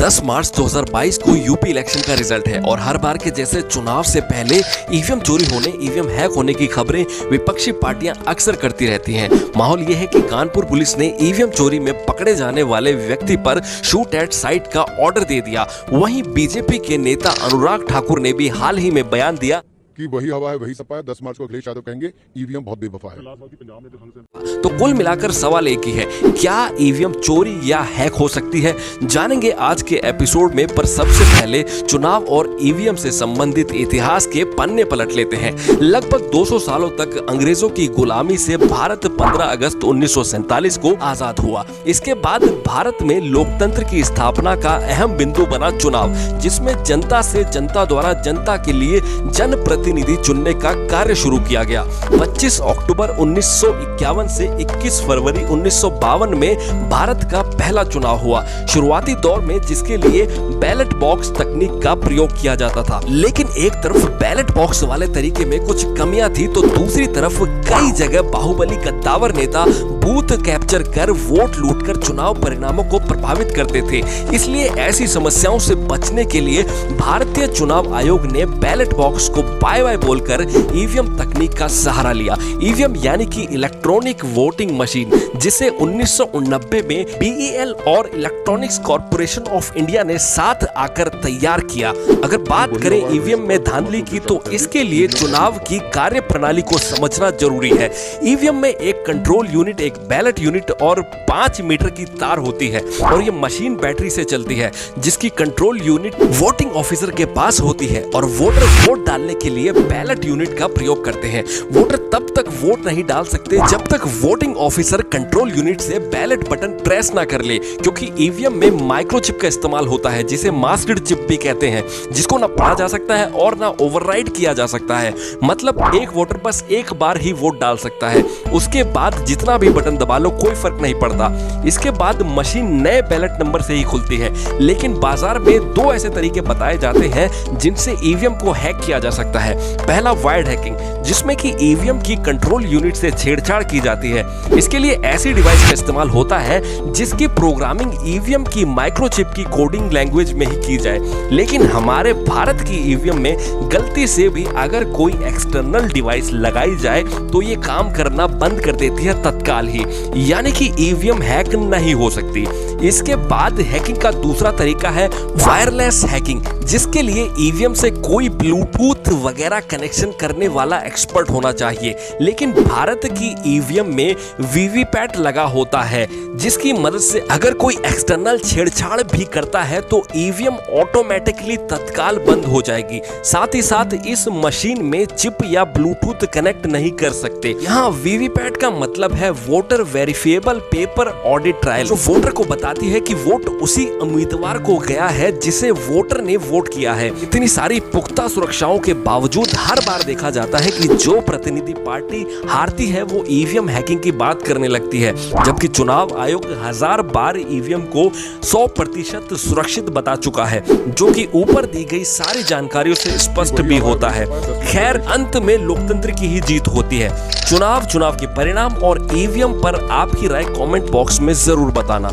10 मार्च 2022 को UP election का result है और हर बार के जैसे चुनाव से पहले ईवीएम चोरी होने, ईवीएम हैक होने की खबरें विपक्षी पार्टियां अक्सर करती रहती हैं। माहौल यह है कि कानपुर पुलिस ने ईवीएम चोरी में पकड़े जाने वाले व्यक्ति पर शूट एट साइट का ऑर्डर दे दिया। वहीं बीजेपी के नेता अनुराग ठाकुर ने भी हाल ही में बयान दिया कि वही हवा है वही सपा है। 10 मार्च को अखिलेश यादव कहेंगे ईवीएम बहुत बेवफा है। तो कुल मिलाकर सवाल एक ही है, क्या ईवीएम चोरी या हैक हो सकती है? जानेंगे आज के एपिसोड में। पर सबसे पहले चुनाव और ईवीएम से संबंधित इतिहास के पन्ने पलट लेते हैं। लगभग 200 सालों तक अंग्रेजों की गुलामी से भारत 15 अगस्त 1947 को आजाद हुआ। इसके बाद भारत में लोकतंत्र की स्थापना का अहम बिंदु बना चुनाव, जिसमें जनता से जनता द्वारा जनता के लिए जनप्रतिनिधि चुनने का कार्य शुरू किया गया। 25 अक्टूबर 1951 से 21 फरवरी 1952 में भारत का पहला चुनाव हुआ। शुरुआती दौर में जिसके लिए बैलेट बॉक्स तकनीक का प्रयोग किया जाता था, लेकिन एक तरफ बैलेट बॉक्स वाले तरीके में कुछ कमियां थी तो दूसरी तरफ कई जगह बाहुबली कद्दावर नेता बूथ कैप्चर कर वोट लूटकर चुनाव परिणामों को प्रभावित करते थे। इसलिए ऐसी समस्याओं से बचने के लिए भारतीय चुनाव आयोग ने बैलेट बॉक्स को बाय बाय बोलकर ईवीएम तकनीक का सहारा लिया। ईवीएम यानी कि इलेक्ट्रॉनिक वोटिंग मशीन, जिसे 1989 में बीईएल और इलेक्ट्रॉनिक्स कॉर्पोरेशन ऑफ इंडिया ने साथ आकर तैयार किया। अगर बात करें ईवीएम में धांधली की, तो इसके लिए चुनाव की कार्य प्रणाली को समझना जरूरी है। ईवीएम में एक कंट्रोल यूनिट, एक बैलेट यूनिट और 5 मीटर की तार होती है और ये मशीन बैटरी से चलती है, जिसकी कंट्रोल यूनिट वोटिंग ऑफिसर के पास होती है और वोटर वोट डालने के लिए बैलेट यूनिट का प्रयोग करते हैं। वोटर तब तक वोट नहीं डाल सकते जब तक वोटिंग ऑफिसर कंट्रोल यूनिट से बैलेट बटन प्रेस ना कर ले, क्योंकि ईवीएम में माइक्रोचिप का इस्तेमाल होता है, जिसे मास्क्ड चिप भी कहते हैं, जिसको ना पढ़ा जा सकता है और ना ओवरराइड किया जा सकता है। मतलब एक वोटर बस एक बार ही वोट डाल सकता है, उसके बाद जितना भी बटन दबा लो कोई फर्क नहीं पड़ता। इसके बाद मशीन नए बैलेट नंबर से ही खुलती है। लेकिन बाजार में 2 ऐसे तरीके बताए जाते हैं जिनसे ईवीएम को हैक किया जा सकता है। पहला वायर्ड हैकिंग, जिसमें कि ईवीएम की कंट्रोल यूनिट से छेड़छाड़ की जाती है। इसके लिए ऐसी डिवाइस का इस्तेमाल होता है जिसकी प्रोग्रामिंग ईवीएम की माइक्रोचिप की कोडिंग लैंग्वेज में ही की जाए। लेकिन हमारे भारत की ईवीएम में गलती से भी अगर कोई एक्सटर्नल डिवाइस लगाई जाए तो ये काम करना बंद कर देती है तत्काल ही, यानी कि ईवीएम हैक नहीं हो सकती। इसके बाद हैकिंग का दूसरा तरीका है वायरलेस हैकिंग, जिसके लिए ईवीएम से कोई ब्लूटूथ वगैरह कनेक्शन करने वाला एक्सपर्ट होना चाहिए। लेकिन भारत की ईवीएम में वीवीपैट लगा होता है, जिसकी मदद से अगर कोई एक्सटर्नल छेड़छाड़ भी करता है तो ईवीएम ऑटोमेटिकली तत्काल बंद हो जाएगी। साथ ही साथ इस मशीन में चिप या ब्लूटूथ कनेक्ट नहीं कर सकते। यहाँ वीवीपैट का मतलब है voter verifiable paper audit trial, जो वोटर को बताती है कि वोट उसी उम्मीदवार को गया है जिसे वोटर ने वोट किया है। इतनी सारी पुख्ता सुरक्षाओं के बावजूद हर बार देखा जाता है कि जो प्रतिनिधि पार्टी हारती है वो ईवीएम हैकिंग की बात करने लगती है, जबकि चुनाव आयोग 1000 बार ईवीएम को 100% सुरक्षित बता चुका है, जो कि ऊपर दी गई सारी जानकारियों से स्पष्ट भी होता है। खैर, अंत में लोकतंत्र की ही जीत होती है। चुनाव के परिणाम और ईवीएम पर आपकी राय कमेंट बॉक्स में जरूर बताना।